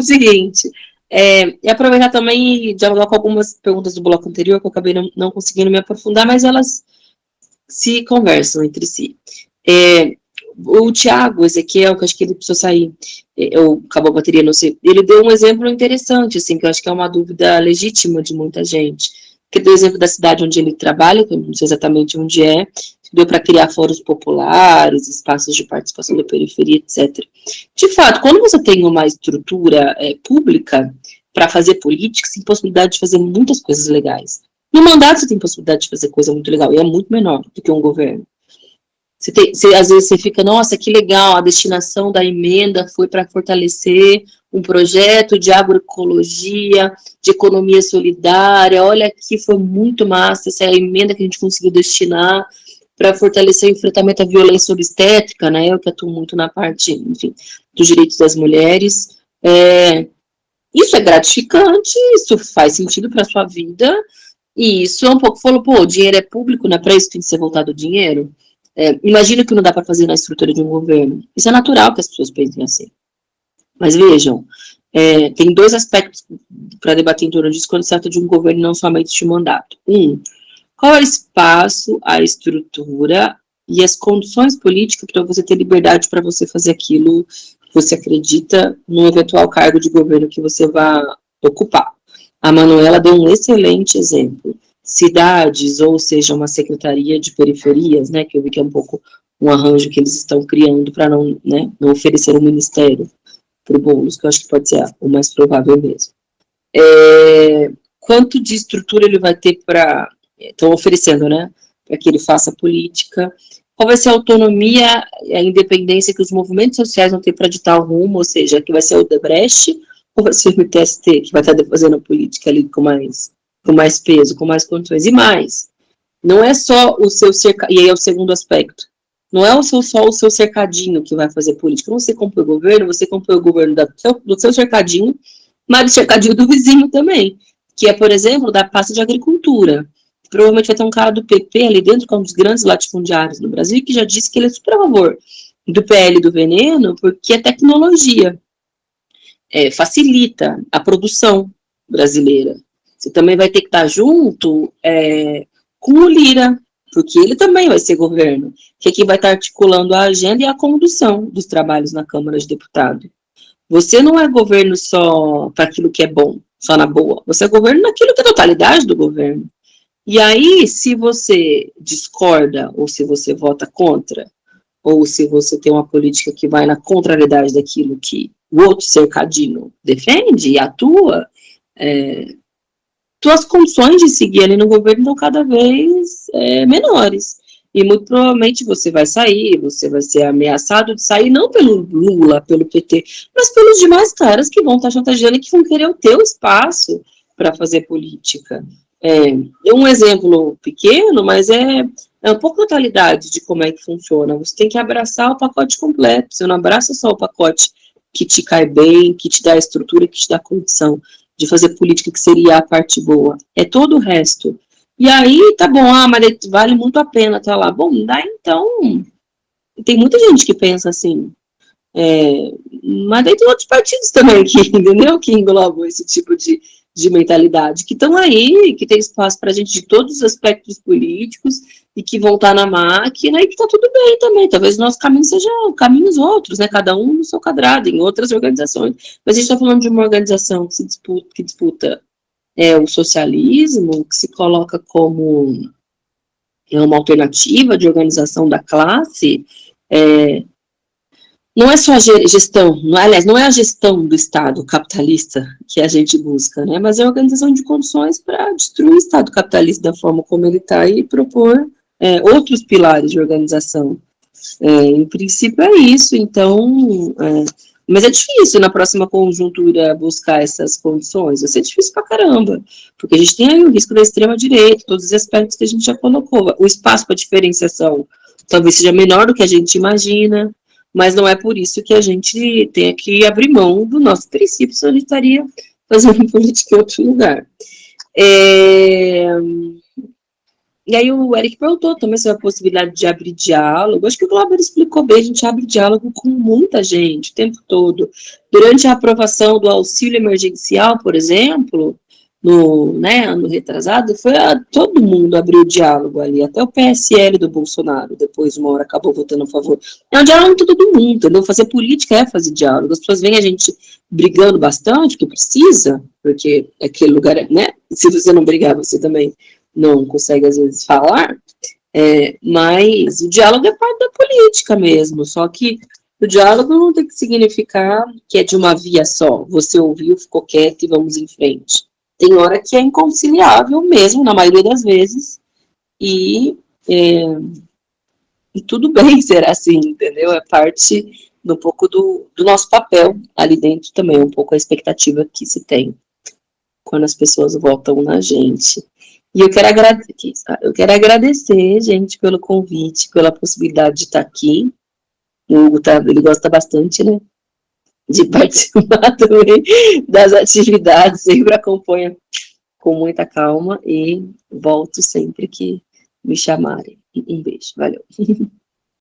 seguinte, e aproveitar também e dialogar com algumas perguntas do bloco anterior, que eu acabei não conseguindo me aprofundar, mas elas se conversam entre si. O Tiago Ezequiel, que eu acho que ele precisou sair, ou acabou a bateria, não sei, ele deu um exemplo interessante, assim, que eu acho que é uma dúvida legítima de muita gente, que deu o exemplo da cidade onde ele trabalha, que eu não sei exatamente onde é, deu para criar fóruns populares, espaços de participação da periferia, etc. De fato, quando você tem uma estrutura pública para fazer política, você tem possibilidade de fazer muitas coisas legais. No mandato você tem possibilidade de fazer coisa muito legal, e é muito menor do que um governo. Às vezes você fica, nossa, que legal, a destinação da emenda foi para fortalecer um projeto de agroecologia, de economia solidária, olha aqui, foi muito massa essa emenda que a gente conseguiu destinar para fortalecer o enfrentamento à violência obstétrica, né, eu que atuo muito na parte, enfim, dos direitos das mulheres, isso é gratificante, isso faz sentido para a sua vida, e isso é um pouco, falou, pô, o dinheiro é público, né, para isso tem que ser voltado o dinheiro. Imagina que não dá para fazer na estrutura de um governo. Isso é natural que as pessoas pensem assim. Mas vejam, tem dois aspectos para debater em torno disso quando se trata de um governo, não somente de mandato. Qual é o espaço, a estrutura e as condições políticas para você ter liberdade para você fazer aquilo que você acredita num eventual cargo de governo que você vá ocupar. A Manuela deu um excelente exemplo. Cidades, ou seja, uma secretaria de periferias, né, que eu vi que é um pouco um arranjo que eles estão criando para não oferecer um ministério para o Boulos, que eu acho que pode ser o mais provável mesmo. Quanto de estrutura ele vai ter para... Estão oferecendo, né, para que ele faça política. Qual vai ser a autonomia e a independência que os movimentos sociais vão ter para ditar o rumo, ou seja, que vai ser o Odebrecht ou vai ser o MTST, que vai estar fazendo a política ali com mais peso, com mais condições. E mais, não é só o seu cercadinho, e aí é o segundo aspecto, não é só o seu cercadinho que vai fazer política. Quando você compõe o governo, você compõe o governo do seu cercadinho, mas do cercadinho do vizinho também, que é, por exemplo, da pasta de agricultura. Provavelmente vai ter um cara do PP ali dentro, que é um dos grandes latifundiários no Brasil, que já disse que ele é super a favor do PL do veneno, porque é tecnologia. Facilita a produção brasileira. Você também vai ter que estar junto com o Lira, porque ele também vai ser governo, que é quem vai estar articulando a agenda e a condução dos trabalhos na Câmara de Deputados. Você não é governo só para aquilo que é bom, só na boa. Você é governo naquilo que é a totalidade do governo. E aí, se você discorda, ou se você vota contra, ou se você tem uma política que vai na contrariedade daquilo que o outro cercadinho defende e atua, suas condições de seguir ali no governo estão cada vez menores. E muito provavelmente você vai sair, você vai ser ameaçado de sair, não pelo Lula, pelo PT, mas pelos demais caras que vão estar chantageando e que vão querer o teu espaço para fazer política. Um exemplo pequeno, mas é um pouco a totalidade de como é que funciona. Você tem que abraçar o pacote completo, você não abraça só o pacote que te cai bem, que te dá a estrutura, que te dá a condição de fazer política, que seria a parte boa. É todo o resto. E aí, tá bom, mas vale muito a pena tá lá. Bom, dá então. Tem muita gente que pensa assim. Mas daí tem outros partidos também que, entendeu? Que englobam esse tipo de mentalidade, que estão aí, que tem espaço para gente de todos os aspectos políticos e que vão estar na máquina e que está tudo bem também. Talvez o nosso caminho sejam caminhos outros, né? Cada um no seu quadrado, em outras organizações. Mas a gente está falando de uma organização que disputa o socialismo, que se coloca como uma alternativa de organização da classe. Não é só a gestão, aliás, não é a gestão do Estado capitalista que a gente busca, né, mas é a organização de condições para destruir o Estado capitalista da forma como ele está e propor outros pilares de organização. Em princípio é isso, então, mas é difícil na próxima conjuntura buscar essas condições, vai ser difícil pra caramba, porque a gente tem aí o risco da extrema-direita, todos os aspectos que a gente já colocou, o espaço para diferenciação talvez seja menor do que a gente imagina, mas não é por isso que a gente tem que abrir mão do nosso princípio, senão a gente estaria fazendo política em outro lugar. E aí o Eric perguntou também sobre a possibilidade de abrir diálogo. Acho que o Glauber explicou bem, a gente abre diálogo com muita gente o tempo todo. Durante a aprovação do auxílio emergencial, por exemplo, no, né, ano retrasado, todo mundo abriu diálogo ali, até o PSL do Bolsonaro, depois uma hora acabou votando a favor. É um diálogo com todo mundo, entendeu? Fazer política é fazer diálogo. As pessoas veem a gente brigando bastante, que precisa, porque aquele lugar, né? Se você não brigar, você também não consegue, às vezes, falar, mas o diálogo é parte da política mesmo, só que o diálogo não tem que significar que é de uma via só, você ouviu, ficou quieto e vamos em frente. Tem hora que é inconciliável mesmo, na maioria das vezes, e tudo bem ser assim, entendeu? É parte um pouco do nosso papel ali dentro também, um pouco a expectativa que se tem quando as pessoas votam na gente. E eu quero agradecer, gente, pelo convite, pela possibilidade de estar aqui. O Hugo ele gosta bastante, né, de participar também das atividades, sempre acompanha com muita calma e volto sempre que me chamarem. Um beijo, valeu.